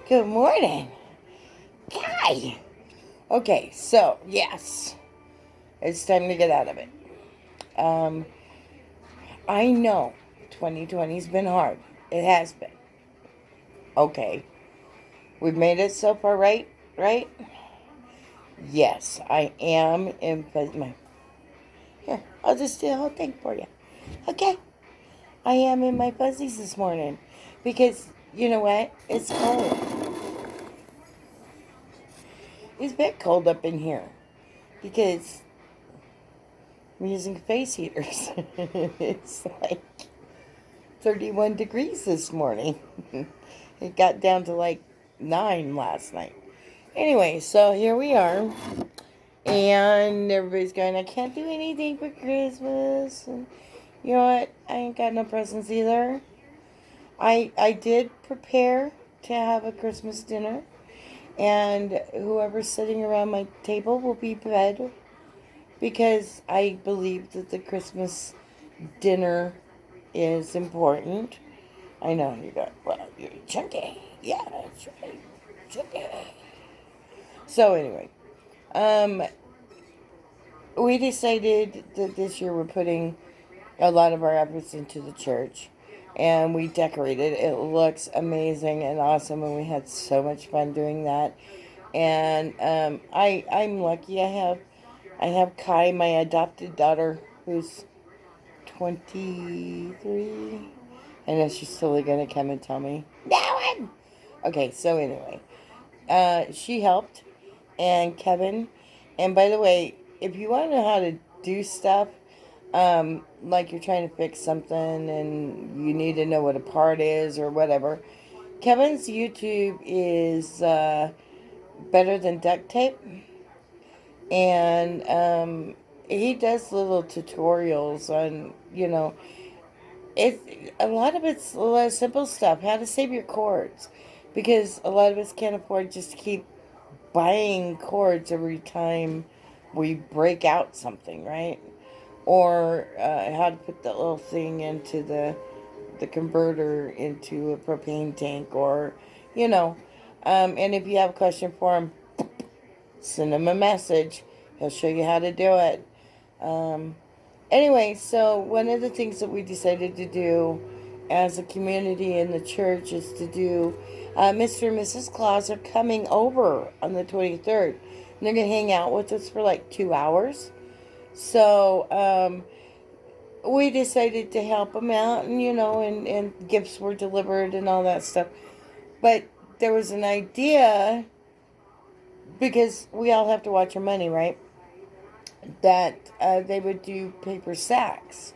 Good morning. Hi. Okay, so yes, it's time to get out of it. Um, I know 2020's been hard. It has been. Okay, we've made it so far, right? Right? Yes, I am in my. Here, I'll just do the whole thing for you. Okay, I am in my fuzzies this morning because you know what? It's cold. It's a bit cold up in here because I'm using face heaters. It's like 31 degrees this morning. It got down to like 9 last night. Anyway, so here we are. And everybody's going, I can't do anything for Christmas. And you know what? I ain't got no presents either. I did prepare to have a Christmas dinner. And whoever's sitting around my table will be fed because I believe that the Christmas dinner is important. I know you got, well, you're chunky. Yeah, that's right. Chunky. So, anyway, um, we decided that this year we're putting a lot of our efforts into the church. And we decorated. It looks amazing and awesome, and we had so much fun doing that. And I'm lucky. I have Kai, my adopted daughter, who's 23. I know she's totally gonna come and tell me. No one. Okay, so anyway, she helped, and Kevin. And by the way, if you want to know how to do stuff, like you're trying to fix something and you need to know what a part is or whatever, Kevin's YouTube is better than duct tape, and he does little tutorials on it. A lot of it's a lot of simple stuff, how to save your cords, because a lot of us can't afford just to keep buying cords every time we break out something, right? Or how to put the little thing into the converter into a propane tank, or you know. And if you have a question for him, send him a message. He'll show you how to do it. Um, Anyway, so one of the things that we decided to do as a community in the church is to do Mr. and Mrs. Claus are coming over on the 23rd. And they're going to hang out with us for like 2 hours. So we decided to help them out, and and gifts were delivered and all that stuff. But there was an idea, because we all have to watch our money, right? That they would do paper sacks.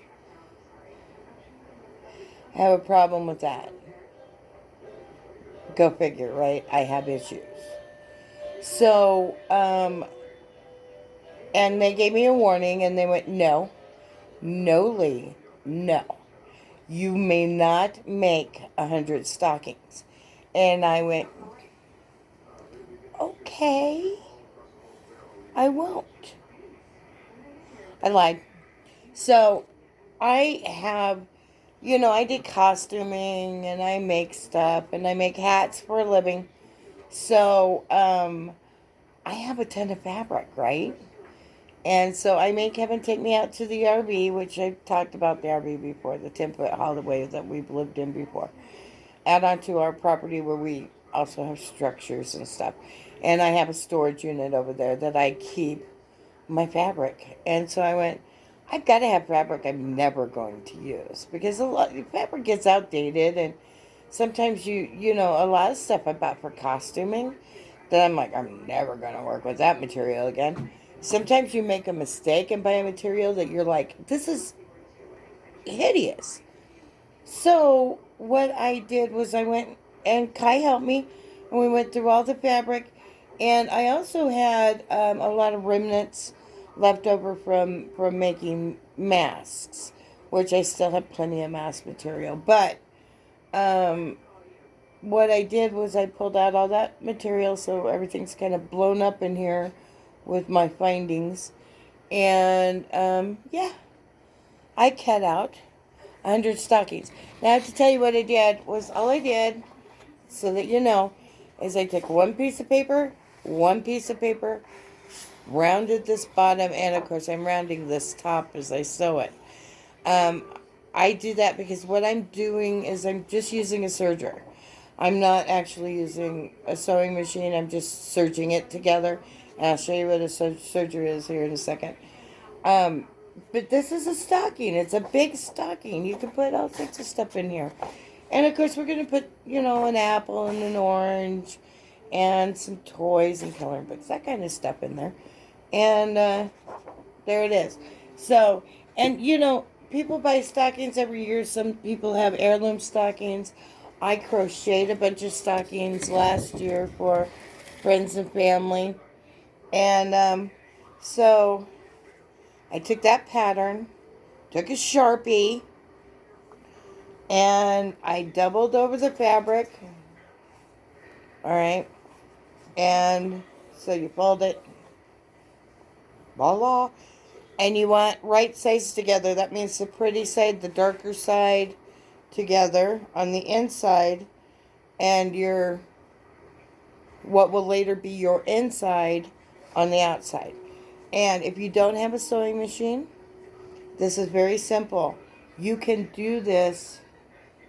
I have a problem with that. Go figure, right? I have issues. So, and they gave me a warning, and they went, no, no, Lee, no. You may not make 100 stockings. And I went, okay, I won't. I lied. So, I have, I did costuming, and I make stuff, and I make hats for a living. So, I have a ton of fabric, right? And so I made Kevin take me out to the RV, which I've talked about the RV before, the 10-foot holiday that we've lived in before, out onto our property where we also have structures and stuff. And I have a storage unit over there that I keep my fabric. And so I went, I've got to have fabric I'm never going to use, because a lot fabric gets outdated, and sometimes a lot of stuff I bought for costuming that I'm like, I'm never going to work with that material again. Sometimes you make a mistake and buy a material that you're like, this is hideous. So what I did was I went, and Kai helped me, and we went through all the fabric. And I also had a lot of remnants left over from making masks, which I still have plenty of mask material. But um, what I did was I pulled out all that material, so everything's kind of blown up in here with my findings. And yeah, I cut out 100 stockings. Now I have to tell you what I did was all I did, so that you know, is I took one piece of paper, rounded this bottom, and of course I'm rounding this top as I sew it. Um, I do that because what I'm doing is I'm just using a serger. I'm not actually using a sewing machine. I'm just serging it together. And I'll show you what a serger is here in a second. Um, but this is a stocking. It's a big stocking. You can put all sorts of stuff in here. And of course, we're going to put, an apple and an orange and some toys and coloring books, that kind of stuff in there. And there it is. So, and people buy stockings every year. Some people have heirloom stockings. I crocheted a bunch of stockings last year for friends and family. And so I took that pattern, took a Sharpie, and I doubled over the fabric. All right. And so you fold it. Voila. And you want right sides together. That means the pretty side, the darker side together on the inside, and what will later be your inside on the outside. And if you don't have a sewing machine, this is very simple. You can do this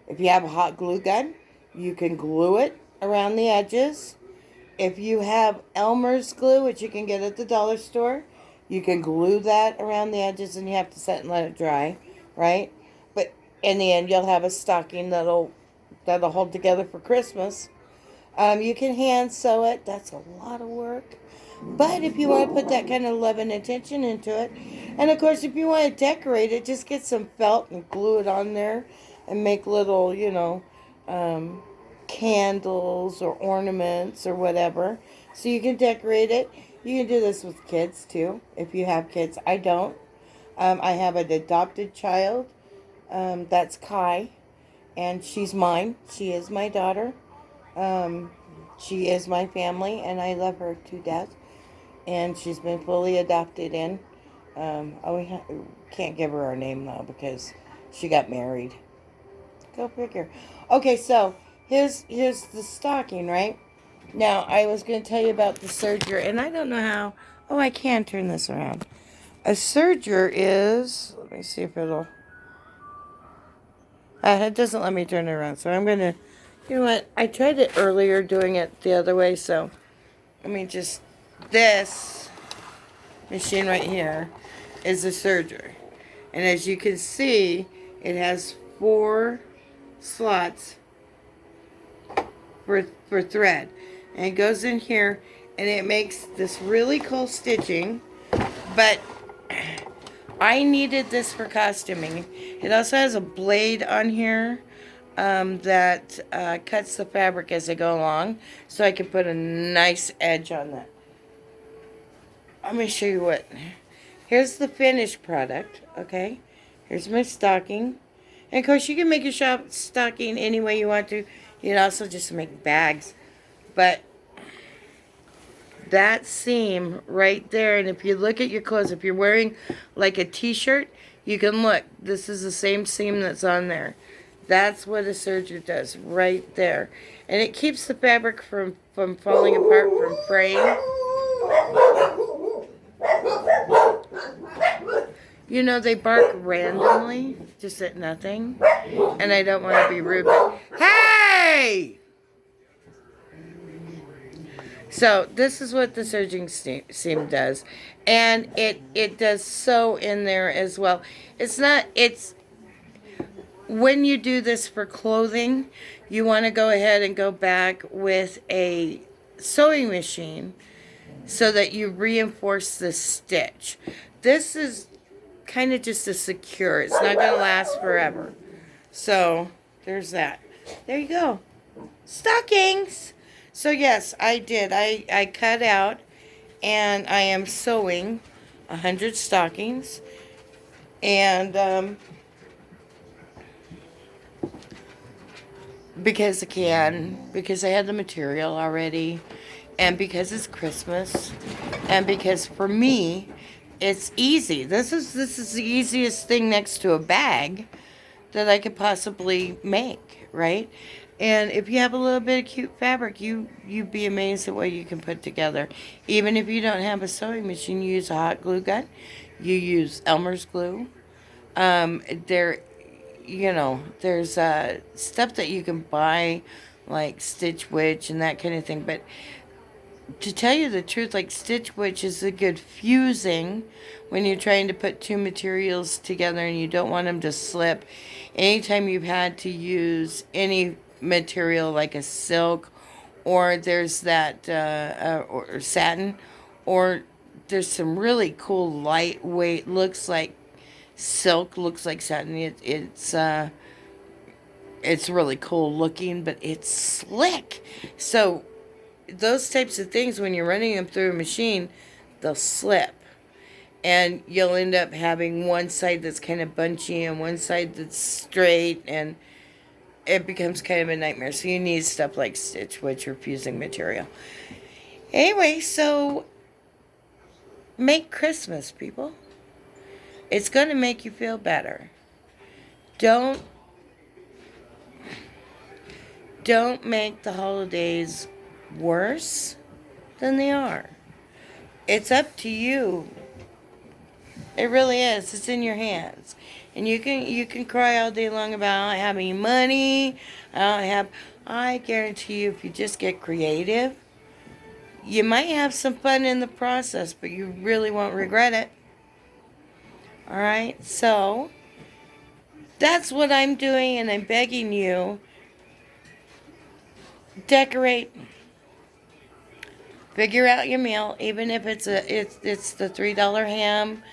if you have a hot glue gun. You can glue it around the edges. If you have Elmer's glue, which you can get at the dollar store, you can glue that around the edges, and you have to set and let it dry, right? But in the end, you'll have a stocking that'll hold together for Christmas. You can hand sew it. That's a lot of work. But if you want to put that kind of love and attention into it, and of course, if you want to decorate it, just get some felt and glue it on there and make little, candles or ornaments or whatever. So you can decorate it. You can do this with kids too, if you have kids. I don't. I have an adopted child. That's Kai. And she's mine. She is my daughter. She is my family, and I love her to death. And she's been fully adopted in. We can't give her our name, though, because she got married. Go figure. Okay, so here's the stocking, right? Now, I was going to tell you about the serger, and I don't know how. Oh, I can turn this around. A serger is, let me see if it'll, it doesn't let me turn it around, so I'm going to, you know what, I tried it earlier doing it the other way, so let me just, this machine right here is a serger. And as you can see, it has 4 slots for thread. And it goes in here, and it makes this really cool stitching. But I needed this for costuming. It also has a blade on here that cuts the fabric as I go along, so I can put a nice edge on that. Let me show you what. Here's the finished product, okay? Here's my stocking. And of course, you can make a stocking any way you want to. You can also just make bags. But that seam right there, and if you look at your clothes, if you're wearing like a t-shirt, you can look. This is the same seam that's on there. That's what a serger does right there. And it keeps the fabric from falling apart, from fraying. They bark randomly, just at nothing. And I don't want to be rude, but hey! So this is what the serging seam does. And it does sew in there as well. It's when you do this for clothing, you want to go ahead and go back with a sewing machine so that you reinforce the stitch. This is kind of just a secure. It's not going to last forever. So there's that. There you go. Stockings. So yes, I did. I cut out, and I am sewing 100 stockings. And because I can, because I had the material already, and because it's Christmas, and because for me, it's easy. This is the easiest thing next to a bag that I could possibly make, right? And if you have a little bit of cute fabric, you'd be amazed at what you can put together. Even if you don't have a sewing machine, you use a hot glue gun. You use Elmer's glue. There, there's stuff that you can buy, like Stitch Witch and that kind of thing. But to tell you the truth, like Stitch Witch is a good fusing when you're trying to put two materials together and you don't want them to slip. Anytime you've had to use any material like a silk, or there's that or satin, or there's some really cool lightweight, looks like silk, looks like satin. It's really cool looking, but it's slick. So those types of things, when you're running them through a machine, they'll slip. And you'll end up having one side that's kind of bunchy and one side that's straight, and it becomes kind of a nightmare. So you need stuff like Stitch Witch or fusing material. Anyway, so make Christmas, people. It's going to make you feel better. Don't make the holidays worse than they are. It's up to you. It really is. It's in your hands. And you can cry all day long about I don't have any money. I guarantee you, if you just get creative, you might have some fun in the process, but you really won't regret it. Alright, so that's what I'm doing, and I'm begging you, decorate. Figure out your meal, even if it's the $3 ham,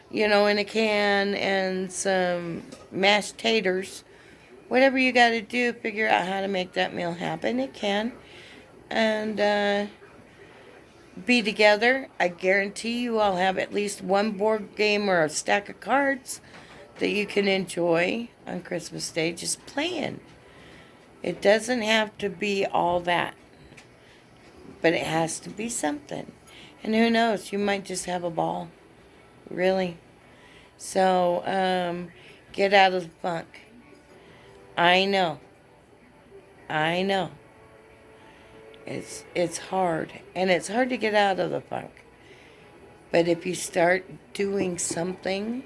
in a can, and some mashed taters. Whatever you got to do, figure out how to make that meal happen. It can. And be together. I guarantee you all have at least one board game or a stack of cards that you can enjoy on Christmas Day just playing. It doesn't have to be all that, but it has to be something. And who knows, you might just have a ball. Really. So, get out of the funk. I know. It's hard. And it's hard to get out of the funk. But if you start doing something,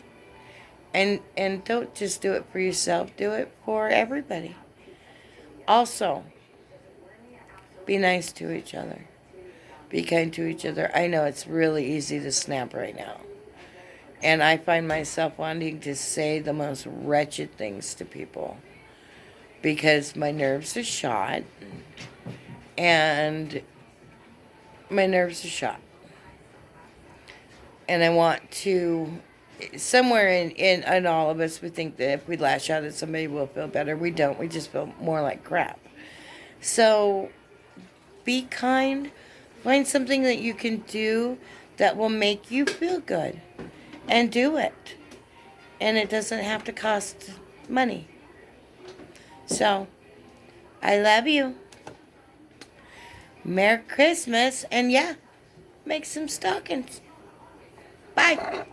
and don't just do it for yourself, do it for everybody. Also, be nice to each other. Be kind to each other. I know it's really easy to snap right now. And I find myself wanting to say the most wretched things to people because my nerves are shot. And my nerves are shot. And I want to, somewhere in all of us, we think that if we lash out at somebody, we'll feel better. We don't. We just feel more like crap. So be kind. Find something that you can do that will make you feel good. And do it. And it doesn't have to cost money. So, I love you. Merry Christmas. And yeah, make some stockings. Bye.